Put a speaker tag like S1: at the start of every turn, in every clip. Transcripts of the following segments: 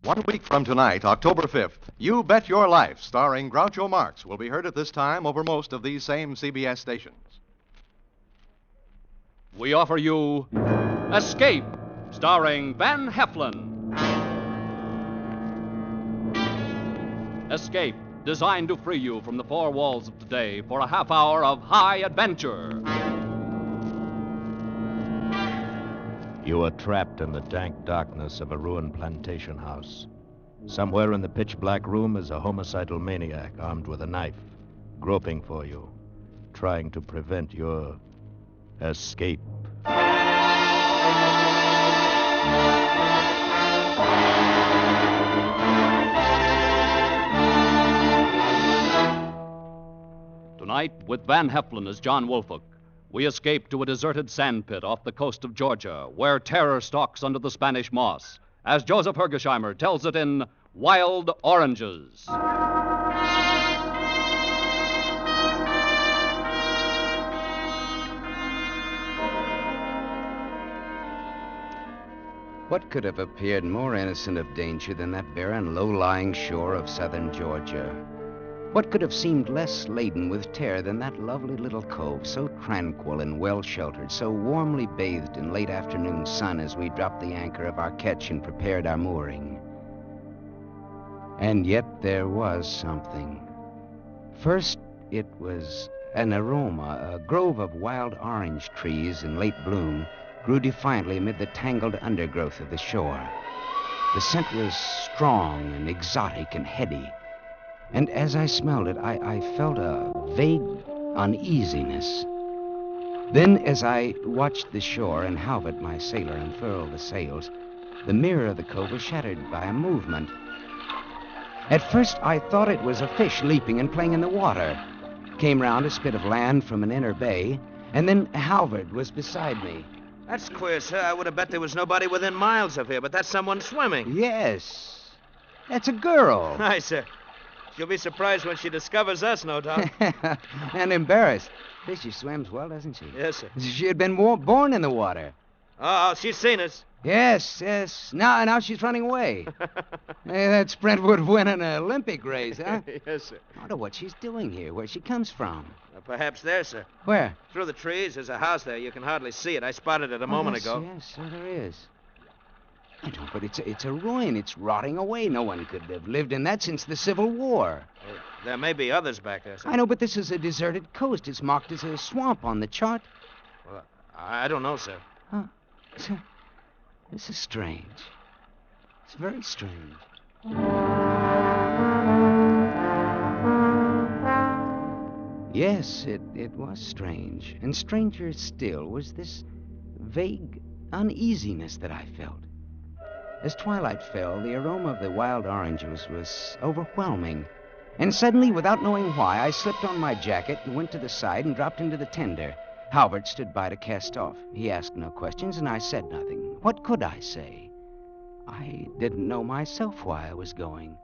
S1: 1 week from tonight, October 5th, You Bet Your Life, starring Groucho Marx, will be heard at this time over most of these same CBS stations.
S2: We offer you Escape, starring Van Heflin. Escape, designed to free you from the four walls of today for a half hour of high adventure.
S3: You are trapped in the dank darkness of a ruined plantation house. Somewhere in the pitch-black room is a homicidal maniac armed with a knife, groping for you, trying to prevent your escape.
S2: Tonight, with Van Heflin as John Woolfolk, we escape to a deserted sandpit off the coast of Georgia, where terror stalks under the Spanish moss, as Joseph Hergesheimer tells it in Wild Oranges.
S4: What could have appeared more innocent of danger than that barren, low-lying shore of southern Georgia? What could have seemed less laden with terror than that lovely little cove, so tranquil and well-sheltered, so warmly bathed in late afternoon sun as we dropped the anchor of our ketch and prepared our mooring? And yet there was something. First, it was an aroma. A grove of wild orange trees in late bloom grew defiantly amid the tangled undergrowth of the shore. The scent was strong and exotic and heady. And as I smelled it, I felt a vague uneasiness. Then, as I watched the shore and Halbert, my sailor, unfurl the sails, the mirror of the cove was shattered by a movement. At first, I thought it was a fish leaping and playing in the water. Came round a spit of land from an inner bay, and then Halbert was beside me.
S5: That's queer, sir. I would have bet there was nobody within miles of here, but that's someone swimming.
S4: Yes, that's a girl.
S5: Aye, sir. She'll be surprised when she discovers us, no doubt.
S4: And embarrassed. She swims well, doesn't she?
S5: Yes, sir.
S4: She had been born in the water.
S5: Oh, she's seen us.
S4: Yes. Now she's running away. Hey, that sprint would win an Olympic race, huh?
S5: Yes, sir.
S4: I wonder what she's doing here, where she comes from.
S5: Perhaps there, sir.
S4: Where?
S5: Through the trees. There's a house there. You can hardly see it. I spotted it a moment ago.
S4: Yes, so there is. I know, but it's a ruin. It's rotting away. No one could have lived in that since the Civil War.
S5: There may be others back there, sir.
S4: I know, but this is a deserted coast. It's marked as a swamp on the chart.
S5: Well, I don't know, sir.
S4: Huh. This is strange. It's very strange. Yes, it was strange. And stranger still was this vague uneasiness that I felt. As twilight fell, the aroma of the wild oranges was overwhelming. And suddenly, without knowing why, I slipped on my jacket and went to the side and dropped into the tender. Halbert stood by to cast off. He asked no questions, and I said nothing. What could I say? I didn't know myself why I was going.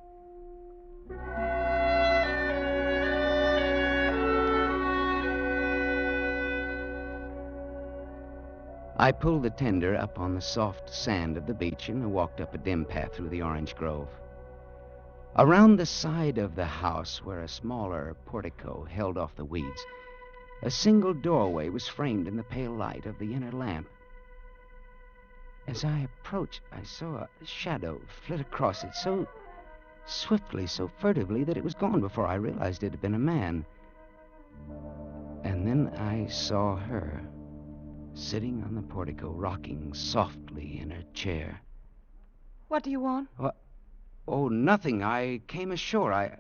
S4: I pulled the tender up on the soft sand of the beach and walked up a dim path through the orange grove. Around the side of the house, where a smaller portico held off the weeds, a single doorway was framed in the pale light of the inner lamp. As I approached, I saw a shadow flit across it so swiftly, so furtively, that it was gone before I realized it had been a man. And then I saw her, sitting on the portico, rocking softly in her chair.
S6: What do you want?
S4: Oh, nothing. I came ashore. I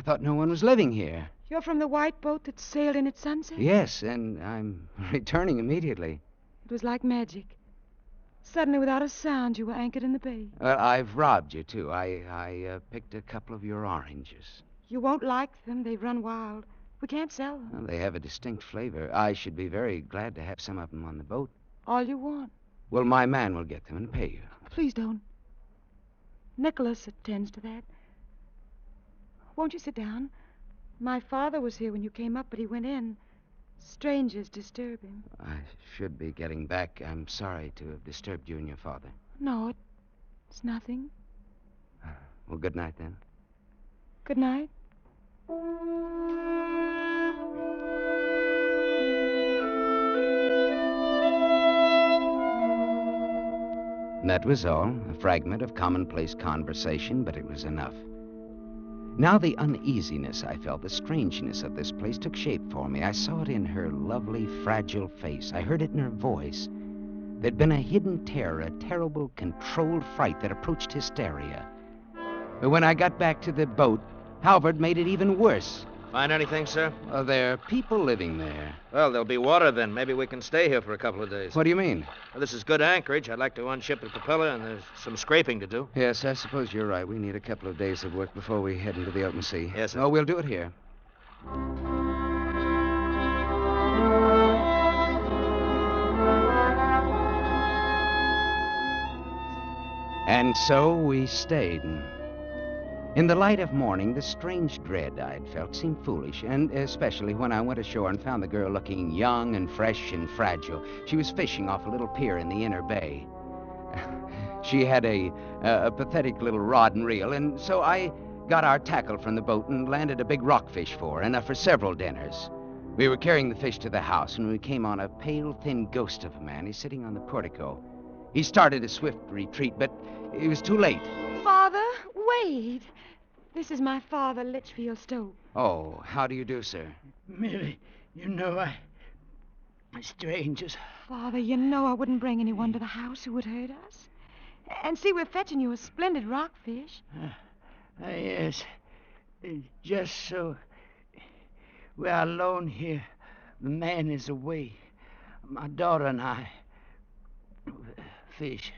S4: thought no one was living here.
S6: You're from the white boat that sailed in at sunset?
S4: Yes, and I'm returning immediately.
S6: It was like magic. Suddenly, without a sound, you were anchored in the bay.
S4: Well, I've robbed you, too. I picked a couple of your oranges.
S6: You won't like them. They run wild. We can't sell them.
S4: Well, they have a distinct flavor. I should be very glad to have some of them on the boat.
S6: All you want.
S4: Well, my man will get them and pay you.
S6: Please don't. Nicholas attends to that. Won't you sit down? My father was here when you came up, but he went in. Strangers disturb him.
S4: I should be getting back. I'm sorry to have disturbed you and your father.
S6: No, it's nothing.
S4: Well, good night, then.
S6: Good night.
S4: That was all, a fragment of commonplace conversation, but it was enough. Now the uneasiness I felt, the strangeness of this place took shape for me. I saw it in her lovely, fragile face. I heard it in her voice. There'd been a hidden terror, a terrible, controlled fright that approached hysteria. But when I got back to the boat, Halvard made it even worse.
S5: Find anything, sir?
S4: Well, there are people living there.
S5: Well, there'll be water then. Maybe we can stay here for a couple of days.
S4: What do you mean?
S5: Well, this is good anchorage. I'd like to unship the propeller, and there's some scraping to do.
S4: Yes, I suppose you're right. We need a couple of days of work before we head into the open sea.
S5: Yes, sir.
S4: Oh, we'll do it here. And so we stayed. In the light of morning, the strange dread I'd felt seemed foolish, and especially when I went ashore and found the girl looking young and fresh and fragile. She was fishing off a little pier in the inner bay. She had a pathetic little rod and reel, and so I got our tackle from the boat and landed a big rockfish for her, enough for several dinners. We were carrying the fish to the house when we came on a pale, thin ghost of a man. He's sitting on the portico. He started a swift retreat, but it was too late.
S6: Father, wait. This is my father, Litchfield Stowe.
S4: Oh, how do you do, sir?
S7: Millie, you know strangers.
S6: Father, you know I wouldn't bring anyone to the house who would hurt us. And see, we're fetching you a splendid rockfish.
S7: Yes. Just so we're alone here. The man is away. My daughter and I. Fish.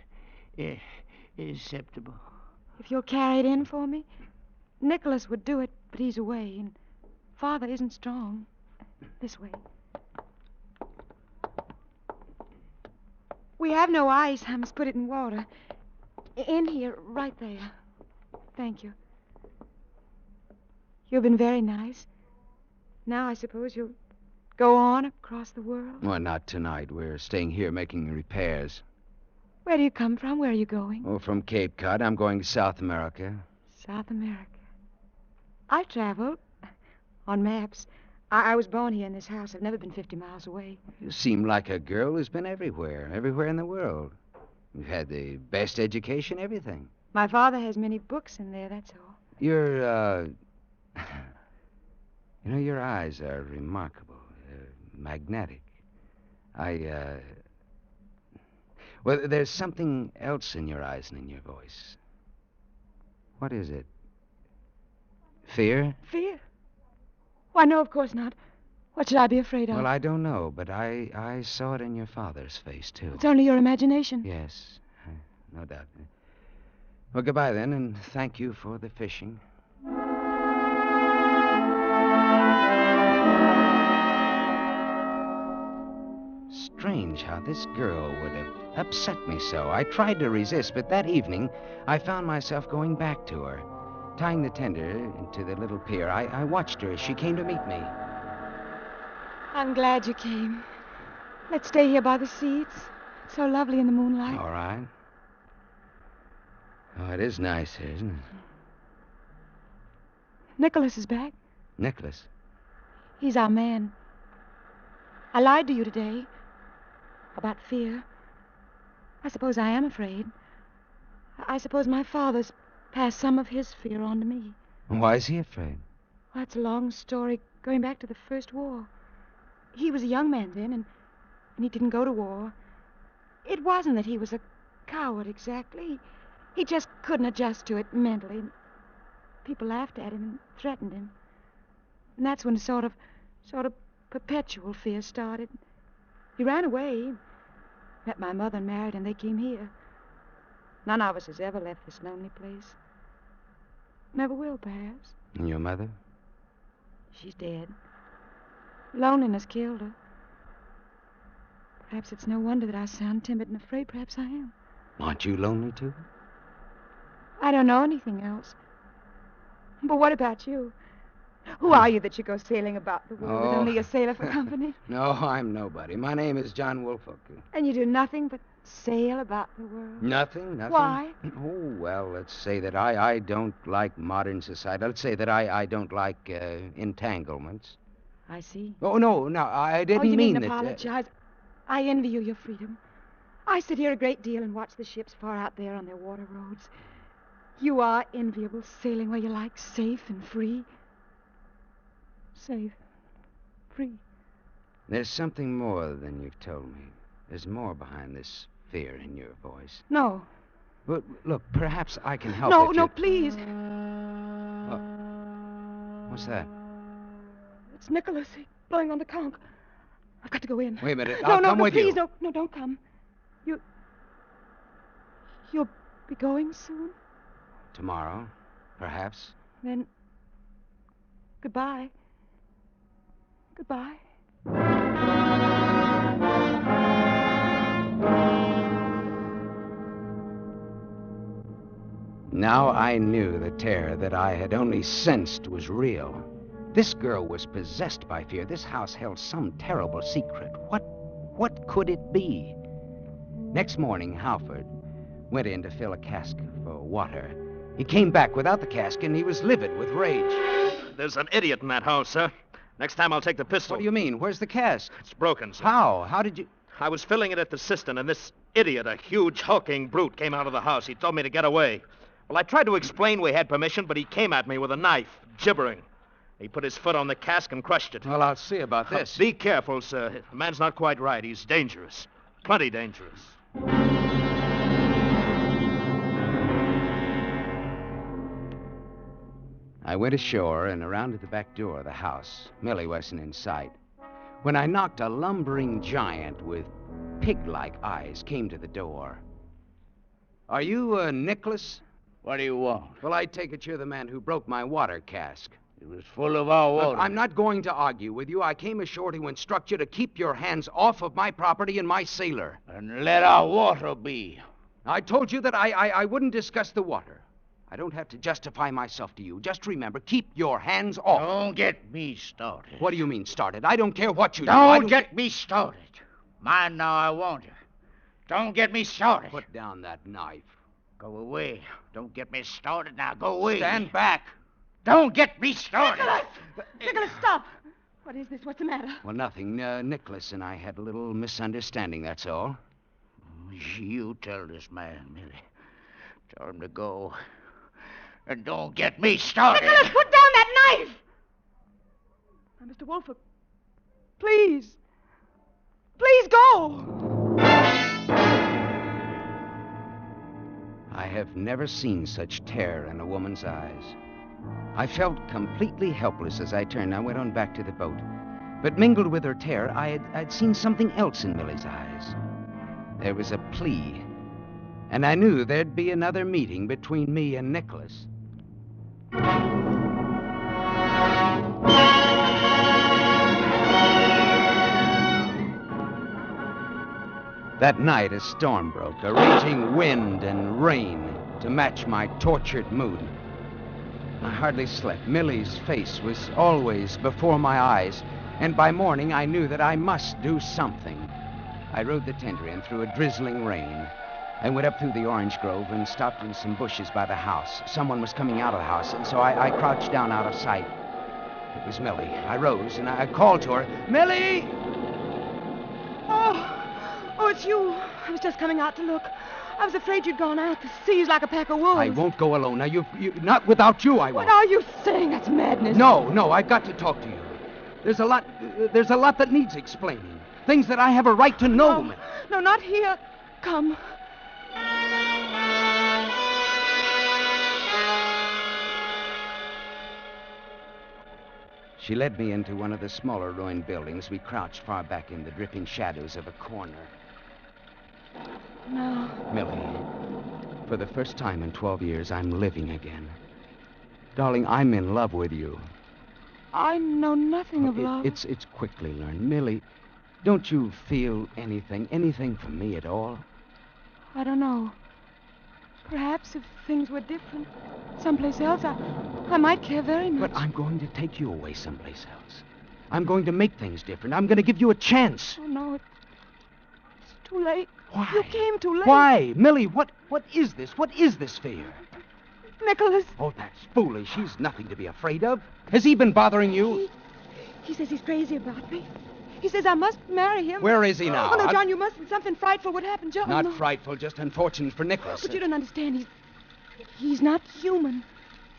S7: Is acceptable.
S6: If you'll carry it in for me, Nicholas would do it, but he's away, and Father isn't strong. This way. We have no ice. I must put it in water. In here, right there. Thank you. You've been very nice. Now I suppose you'll go on across the world?
S4: Well, not tonight. We're staying here making repairs.
S6: Where do you come from? Where are you going?
S4: Oh, from Cape Cod. I'm going to South America.
S6: South America. I've traveled. On maps. I was born here in this house. I've never been 50 miles away.
S4: You seem like a girl who's been everywhere in the world. You've had the best education, everything.
S6: My father has many books in there, that's all.
S4: You're, You know, your eyes are remarkable. They're magnetic. Well, there's something else in your eyes and in your voice. What is it? Fear?
S6: Fear? Why, no, of course not. What should I be afraid of?
S4: Well, I don't know, but I saw it in your father's face, too.
S6: It's only your imagination.
S4: Yes, no doubt. Well, goodbye, then, and thank you for the fishing. Strange how this girl would have upset me so. I tried to resist, but that evening I found myself going back to her. Tying the tender into the little pier, I watched her as she came to meet me.
S6: I'm glad you came. Let's stay here by the sea. It's so lovely in the moonlight.
S4: All right. Oh, it is nice here, isn't it?
S6: Nicholas is back.
S4: Nicholas.
S6: He's our man. I lied to you today about fear. I suppose I am afraid. I suppose my father's passed some of his fear on to me.
S4: Why is he afraid?
S6: Well, that's a long story going back to the First War. He was a young man then, and he didn't go to war. It wasn't that he was a coward exactly. He just couldn't adjust to it mentally. People laughed at him and threatened him. And that's when a sort of perpetual fear started. He ran away, met my mother and married, and they came here. None of us has ever left this lonely place. Never will, perhaps.
S4: And your mother?
S6: She's dead. Loneliness killed her. Perhaps it's no wonder that I sound timid and afraid. Perhaps I am.
S4: Aren't you lonely, too?
S6: I don't know anything else. But what about you? Who are you that you go sailing about the world with only a sailor for company?
S4: No, I'm nobody. My name is John Woolfolk.
S6: And you do nothing but sail about the world?
S4: Nothing.
S6: Why?
S4: Oh, well, let's say that I don't like modern society. Let's say that I don't like entanglements.
S6: I see.
S4: Oh, no, I didn't
S6: you
S4: mean
S6: needn't
S4: that.
S6: apologize. I envy you your freedom. I sit here a great deal and watch the ships far out there on their water roads. You are enviable, sailing where you like, safe and free. Safe, free.
S4: There's something more than you've told me. There's more behind this fear in your voice.
S6: No.
S4: But look, perhaps I can help.
S6: No, please.
S4: Oh. What's that?
S6: It's Nicholas. He's blowing on the conch. I've got to go in.
S4: Wait a minute. I'll come with
S6: please,
S4: you.
S6: No, don't come. You'll be going soon?
S4: Tomorrow, perhaps.
S6: Then, goodbye. Goodbye.
S4: Now I knew the terror that I had only sensed was real. This girl was possessed by fear. This house held some terrible secret. What could it be? Next morning, Halford went in to fill a cask for water. He came back without the cask, and he was livid with rage.
S5: There's an idiot in that house, sir. Next time I'll take the pistol.
S4: What do you mean? Where's the cask?
S5: It's broken, sir.
S4: How? How did you...
S5: I was filling it at the cistern, and this idiot, a huge, hulking brute, came out of the house. He told me to get away. Well, I tried to explain we had permission, but he came at me with a knife, gibbering. He put his foot on the cask and crushed it.
S4: Well, I'll see about this.
S5: Be careful, sir. The man's not quite right. He's dangerous. Plenty dangerous.
S4: I went ashore and around to the back door of the house. Millie wasn't in sight. When I knocked, a lumbering giant with pig-like eyes came to the door. Are you, Nicholas?
S7: What do you want?
S4: Well, I take it you're the man who broke my water cask.
S7: It was full of our water.
S4: Look, I'm not going to argue with you. I came ashore to instruct you to keep your hands off of my property and my sailor.
S7: And let our water be.
S4: I told you that I wouldn't discuss the water. I don't have to justify myself to you. Just remember, keep your hands off.
S7: Don't get me started.
S4: What do you mean, started? I don't care what you do.
S7: Don't get me started. Mind now, I want you. Don't get me started.
S4: Put down that knife.
S7: Go away. Don't get me started now. Go away.
S4: Stand back.
S7: Don't get me started.
S6: Nicholas, stop. What is this? What's the matter?
S4: Well, nothing. Nicholas and I had a little misunderstanding, that's all.
S7: You tell this man, Millie. Tell him to go. And don't get me started.
S6: Nicholas, put down that knife! Now, Mr. Wolford, please. Please go.
S4: I have never seen such terror in a woman's eyes. I felt completely helpless as I turned. I went on back to the boat. But mingled with her terror, I'd seen something else in Millie's eyes. There was a plea. And I knew there'd be another meeting between me and Nicholas. That night, a storm broke, a raging wind and rain to match my tortured mood. I hardly slept. Millie's face was always before my eyes, and by morning I knew that I must do something. I rode the tender in through a drizzling rain. I went up through the orange grove and stopped in some bushes by the house. Someone was coming out of the house, and so I crouched down out of sight. It was Millie. I rose, and I called to her, Millie!
S6: Oh, it's you. I was just coming out to look. I was afraid you'd gone out. The sea's like a pack of wolves.
S4: I won't go alone. Now, you not without you, I won't.
S6: What are you saying? That's madness.
S4: No, I've got to talk to you. There's a lot that needs explaining. Things that I have a right to know.
S6: No, not here. Come.
S4: She led me into one of the smaller ruined buildings. We crouched far back in the dripping shadows of a corner.
S6: No.
S4: Millie, for the first time in 12 years, I'm living again. Darling, I'm in love with you.
S6: I know nothing of love.
S4: It's quickly learned. Millie, don't you feel anything for me at all?
S6: I don't know. Perhaps if things were different, someplace else, I might care very much.
S4: But I'm going to take you away someplace else. I'm going to make things different. I'm going to give you a chance.
S6: Oh, no, Too late.
S8: Why?
S6: You came too late.
S8: Why? Millie, what is this? What is this fear?
S6: Nicholas.
S8: Oh, that's foolish. He's nothing to be afraid of. Has he been bothering you?
S6: He says he's crazy about me. He says I must marry him.
S8: Where is he now?
S6: Oh, no, John, you mustn't. Something frightful would happen, John.
S8: Not
S6: no.
S8: frightful, just unfortunate for Nicholas.
S6: But you don't understand. He's not human.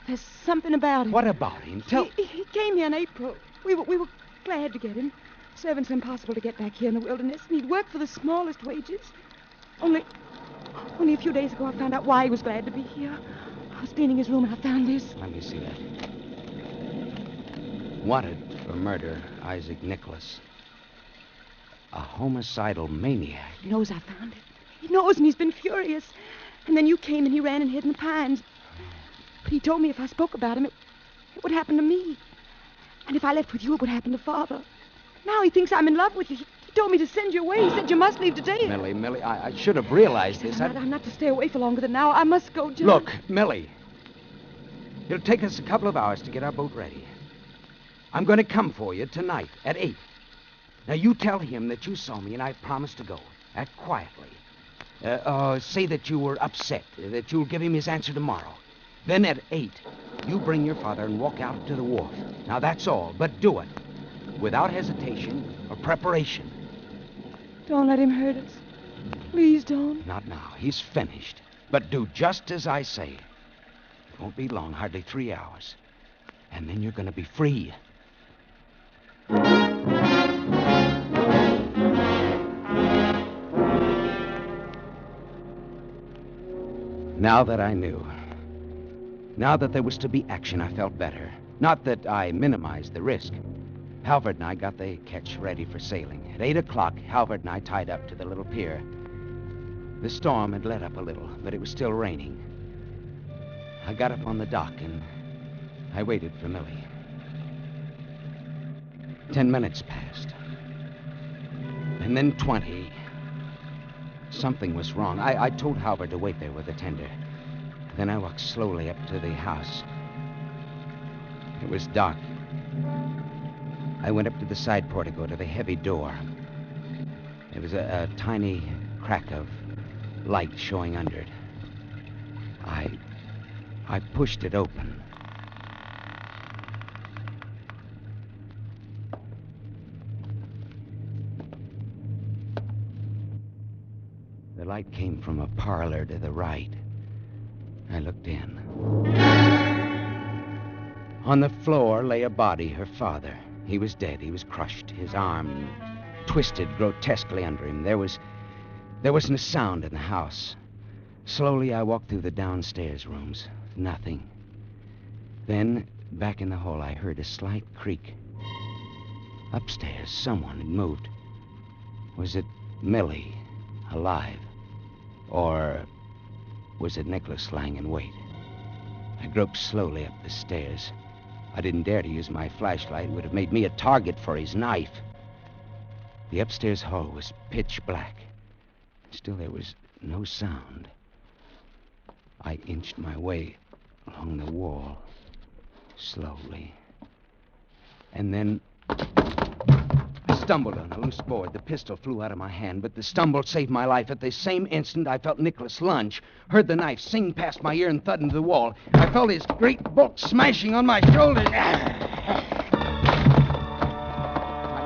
S6: There's something about him.
S8: What about him?
S6: He came here in April. We were glad to get him. Servants impossible to get back here in the wilderness, and he'd work for the smallest wages. Only a few days ago I found out why he was glad to be here. I was cleaning his room and I found this.
S4: Let me see that. Wanted for murder, Isaac Nicholas. A homicidal maniac.
S6: He knows I found it. He knows, and he's been furious. And then you came and he ran and hid in the pines. But he told me if I spoke about him, it would happen to me. And if I left with you, it would happen to Father. Now he thinks I'm in love with you. He told me to send you away. He said you must leave today.
S8: Millie, I should have realized this.
S6: I'm not to stay away for longer than now. I must go, John.
S8: Look, Millie. It'll take us a couple of hours to get our boat ready. I'm going to come for you tonight at 8. Now, you tell him that you saw me and I promised to go. Act quietly. Say that you were upset, that you'll give him his answer tomorrow. Then at 8, you bring your father and walk out to the wharf. Now, that's all, but do it. Without hesitation or preparation.
S6: Don't let him hurt us. Please don't.
S8: Not now. He's finished. But do just as I say. It won't be long, hardly 3 hours. And then you're going to be free. Now that I knew, now that there was to be action, I felt better. Not that I minimized the risk. Halvard and I got the ketch ready for sailing. At 8 o'clock, Halvard and I tied up to the little pier. The storm had let up a little, but it was still raining. I got up on the dock and I waited for Millie. 10 minutes passed. And then 20. Something was wrong. I told Halvard to wait there with the tender. Then I walked slowly up to the house. It was dark. I went up to the side portico, to the heavy door. There was a tiny crack of light showing under it. I pushed it open. The light came from a parlor to the right. I looked in. On the floor lay a body, her father. He was dead. He was crushed. His arm twisted grotesquely under him. There wasn't a sound in the house. Slowly, I walked through the downstairs rooms. Nothing. Then, back in the hall, I heard a slight creak. Upstairs, someone had moved. Was it Millie, alive? Or was it Nicholas lying in wait? I groped slowly up the stairs. I didn't dare to use my flashlight. It would have made me a target for his knife. The upstairs hall was pitch black. Still, there was no sound. I inched my way along the wall, slowly. And then I stumbled on a loose board. The pistol flew out of my hand, but the stumble saved my life. At the same instant, I felt Nicholas lunge, heard the knife sing past my ear and thud into the wall. I felt his great bulk smashing on my shoulder. My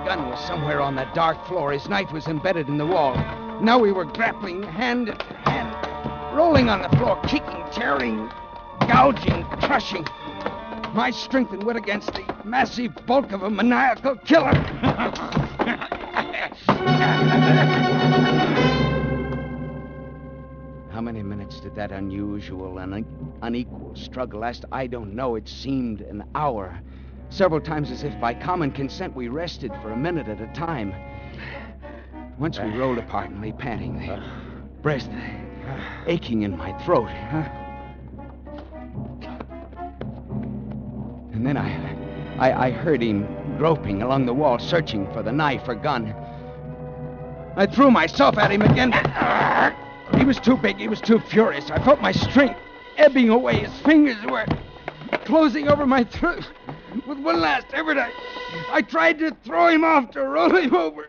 S8: gun was somewhere on that dark floor. His knife was embedded in the wall. Now we were grappling hand in hand, rolling on the floor, kicking, tearing, gouging, crushing. My strength and wit against the massive bulk of a maniacal killer. How many minutes did that unusual and unequal struggle last? I don't know. It seemed an hour. Several times, as if by common consent, we rested for a minute at a time. Once we rolled apart and lay panting, the breath aching in my throat. And then I heard him groping along the wall, searching for the knife or gun. I threw myself at him again. He was too big. He was too furious. I felt my strength ebbing away. His fingers were closing over my throat. With one last effort, I tried to throw him off, to roll him over.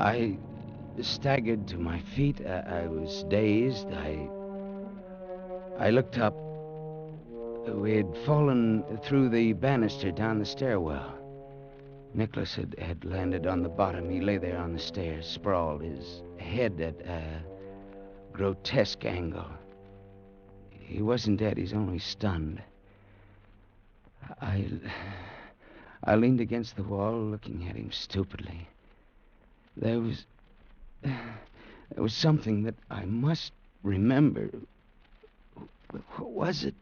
S8: I staggered to my feet. I was dazed. I looked up. We had fallen through the banister down the stairwell. Nicholas had landed on the bottom. He lay there on the stairs, sprawled, his head at a grotesque angle. He wasn't dead. He's only stunned. I leaned against the wall, looking at him stupidly. There was something that I must remember. What was it?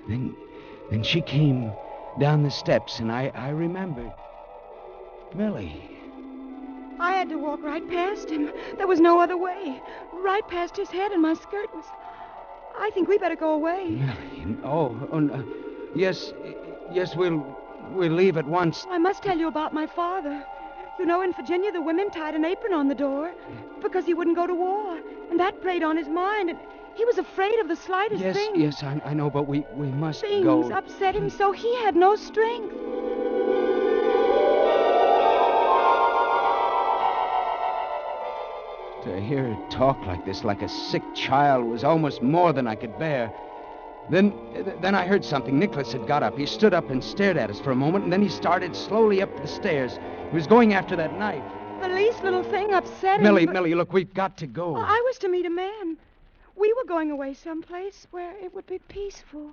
S8: Then she came down the steps, and I remembered. Millie.
S6: I had to walk right past him. There was no other way. Right past his head, and my skirt was... I think we better go away.
S8: Millie. Oh, no. Yes, we'll leave at once.
S6: I must tell you about my father. You know, in Virginia, the women tied an apron on the door because he wouldn't go to war. And that preyed on his mind, and he was afraid of the slightest thing.
S8: Yes, I know, but we must
S6: Things
S8: go.
S6: Things upset him so he had no strength.
S8: To hear her talk like this, like a sick child, was almost more than I could bear. Then I heard something. Nicholas had got up. He stood up and stared at us for a moment, and then he started slowly up the stairs. He was going after that knife.
S6: The least little thing upset him.
S8: Millie, look, we've got to go.
S6: I was to meet a man. We were going away someplace where it would be peaceful.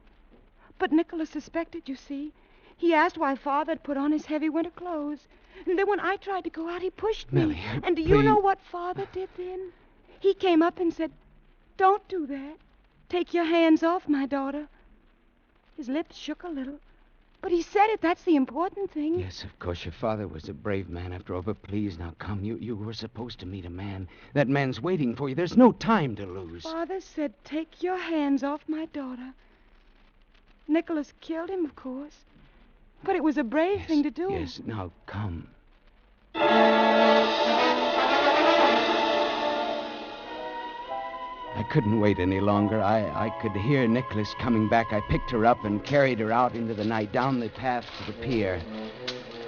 S6: But Nicholas suspected, you see. He asked why Father had put on his heavy winter clothes. And then when I tried to go out, he pushed me.
S8: Millie,
S6: and do you know what Father did then? He came up and said, "Don't do that. Take your hands off my daughter." His lips shook a little. But he said it. That's the important thing.
S8: Yes, of course. Your father was a brave man after all. But please, now come. You were supposed to meet a man. That man's waiting for you. There's no time to lose.
S6: Father said, "Take your hands off my daughter." Nicholas killed him, of course. But it was a brave thing to do.
S8: Yes, now come. I couldn't wait any longer. I could hear Nicholas coming back. I picked her up and carried her out into the night, down the path to the pier.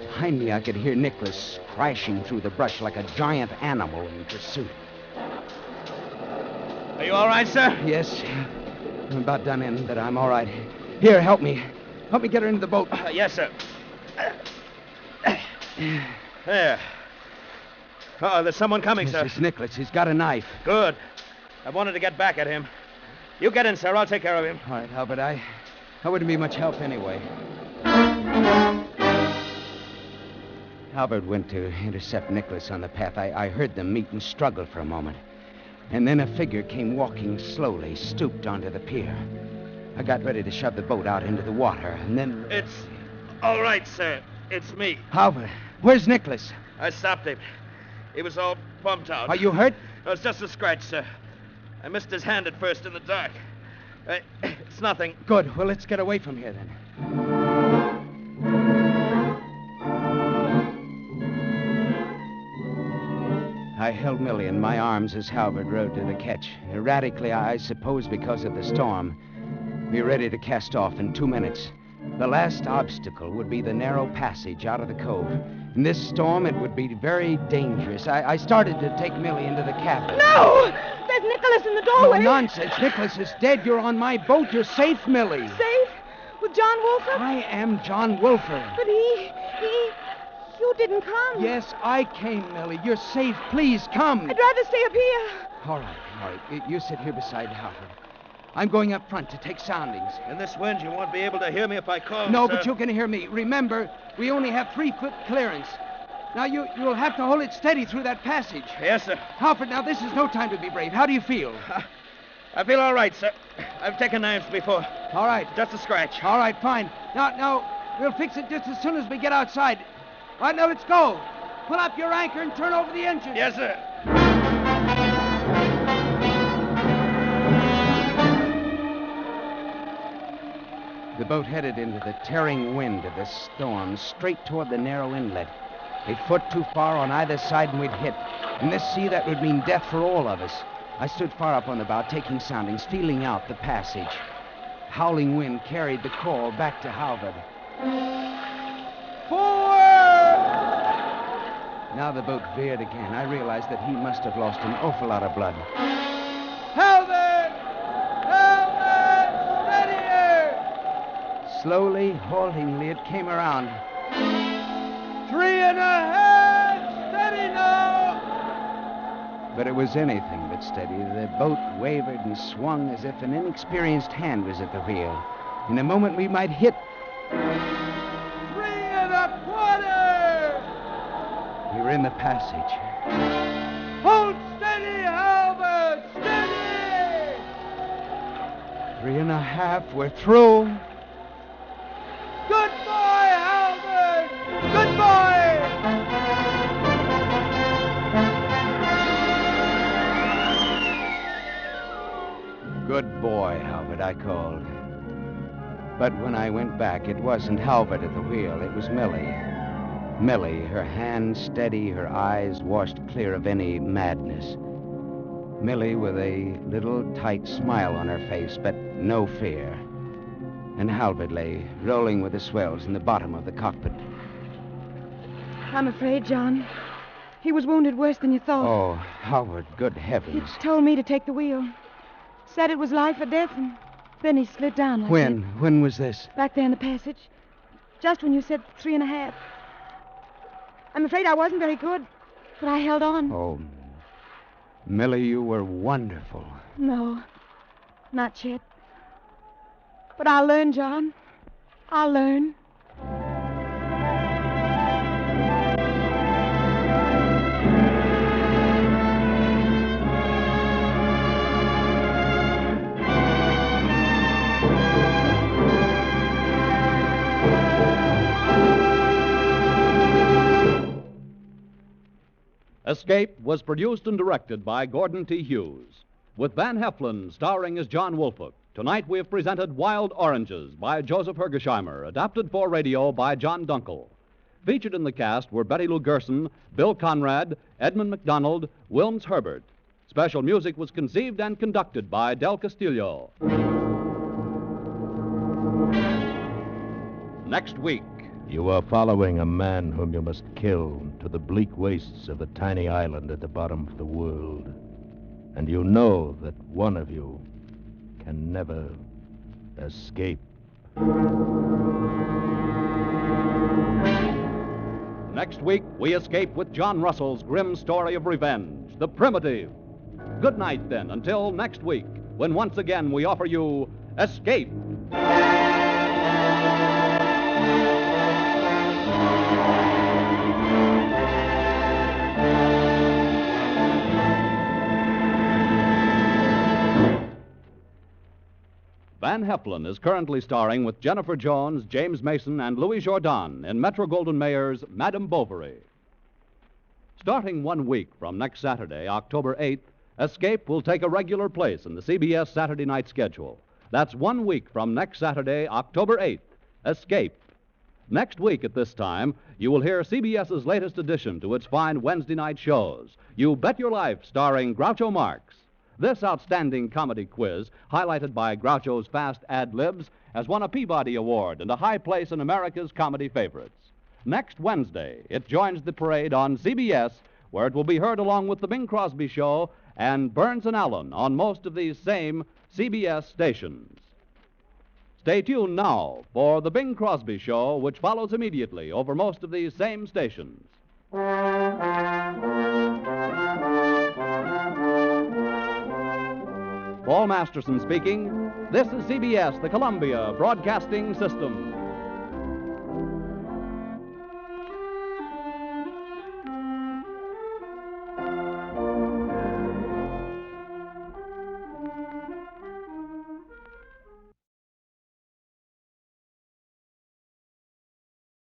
S8: Behind me, I could hear Nicholas crashing through the brush like a giant animal in pursuit.
S5: Are you all right, sir?
S8: Yes. I'm about done in, but I'm all right. Here, help me. Help me get her into the boat.
S5: Yes, sir. There. Oh, there's someone coming,
S8: Yes,
S5: sir.
S8: it's Nicholas. He's got a knife.
S5: Good. I wanted to get back at him. You get in, sir. I'll take care of him.
S8: All right, Albert. I wouldn't be much help anyway. Albert went to intercept Nicholas on the path. I heard them meet and struggle for a moment. And then a figure came walking slowly, stooped onto the pier. I got ready to shove the boat out into the water, and then...
S5: It's all right, sir. It's me.
S8: Albert, where's Nicholas?
S5: I stopped him. He was all bumped out.
S8: Are you hurt?
S5: No, it's just a scratch, sir. I missed his hand at first in the dark. It's nothing.
S8: Good. Well, let's get away from here, then. I held Millie in my arms as Halbert rowed to the ketch. Erratically, I suppose because of the storm. We were ready to cast off in 2 minutes. The last obstacle would be the narrow passage out of the cove. In this storm, it would be very dangerous. I started to take Millie into the cabin.
S6: No! There's Nicholas in the doorway.
S8: Oh, nonsense. Nicholas is dead. You're on my boat. You're safe, Millie.
S6: Safe? With John Wolford?
S8: I am John Wolford.
S6: But you didn't come.
S8: Yes, I came, Millie. You're safe. Please, come.
S6: I'd rather stay up here.
S8: All right. You sit here beside Halford. I'm going up front to take soundings.
S5: In this wind, you won't be able to hear me if I call,
S8: No,
S5: sir.
S8: but you can hear me. Remember, we only have 3-foot clearance. Now, you'll have to hold it steady through that passage.
S5: Yes, sir.
S8: Halford, now, this is no time to be brave. How do you feel?
S5: I feel all right, sir. I've taken knives before.
S8: All right.
S5: Just a scratch.
S8: All right, fine. Now, we'll fix it just as soon as we get outside. All right, now, let's go. Pull up your anchor and turn over the engine.
S5: Yes, sir.
S8: The boat headed into the tearing wind of the storm, straight toward the narrow inlet. A foot too far on either side and we'd hit. In this sea, that would mean death for all of us. I stood far up on the bow, taking soundings, feeling out the passage. Howling wind carried the call back to Halvard. Forward! Now the boat veered again. I realized that he must have lost an awful lot of blood.
S9: Halbert! Halbert! Steady her!
S8: Slowly, haltingly, it came around.
S9: 3.5! Steady now!
S8: But it was anything but steady. The boat wavered and swung as if an inexperienced hand was at the wheel. In a moment, we might hit.
S9: 3.25!
S8: We were in the passage.
S9: Hold steady, Halbert! Steady!
S8: 3.5. We're through.
S9: Good boy, Halbert! Good boy!
S8: Good boy, Halbert, I called. But when I went back, it wasn't Halbert at the wheel. It was Millie. Millie, her hands steady, her eyes washed clear of any madness. Millie with a little tight smile on her face, but no fear. And Halbert lay, rolling with the swells in the bottom of the cockpit.
S6: I'm afraid, John. He was wounded worse than you thought.
S8: Oh, Halbert, good
S6: He
S8: heavens.
S6: told me to take the wheel. Said it was life or death, and then he slid down like
S8: When?
S6: that.
S8: When was this?
S6: Back there in the passage. Just when you said 3.5. I'm afraid I wasn't very good, but I held on.
S8: Oh, Millie, you were wonderful.
S6: No, not yet. But I'll learn, John. I'll learn.
S2: Escape was produced and directed by Gordon T. Hughes, with Van Heflin starring as John Woolfolk. Tonight we have presented Wild Oranges by Joseph Hergesheimer, adapted for radio by John Dunkel. Featured in the cast were Betty Lou Gerson, Bill Conrad, Edmund McDonald, Wilms Herbert. Special music was conceived and conducted by Del Castillo. Next week.
S3: You are following a man whom you must kill to the bleak wastes of a tiny island at the bottom of the world. And you know that one of you can never escape.
S2: Next week, we escape with John Russell's grim story of revenge, The Primitive. Good night, then, until next week, when once again we offer you Escape. Van Heflin is currently starring with Jennifer Jones, James Mason, and Louis Jourdan in Metro-Goldwyn-Mayer's Madame Bovary. Starting 1 week from next Saturday, October 8th, Escape will take a regular place in the CBS Saturday night schedule. That's 1 week from next Saturday, October 8th, Escape. Next week at this time, you will hear CBS's latest addition to its fine Wednesday night shows, You Bet Your Life, starring Groucho Marx. This outstanding comedy quiz, highlighted by Groucho's fast ad-libs, has won a Peabody Award and a high place in America's comedy favorites. Next Wednesday, it joins the parade on CBS, where it will be heard along with The Bing Crosby Show and Burns and Allen on most of these same CBS stations. Stay tuned now for The Bing Crosby Show, which follows immediately over most of these same stations. Paul Masterson speaking. This is CBS, the Columbia Broadcasting System.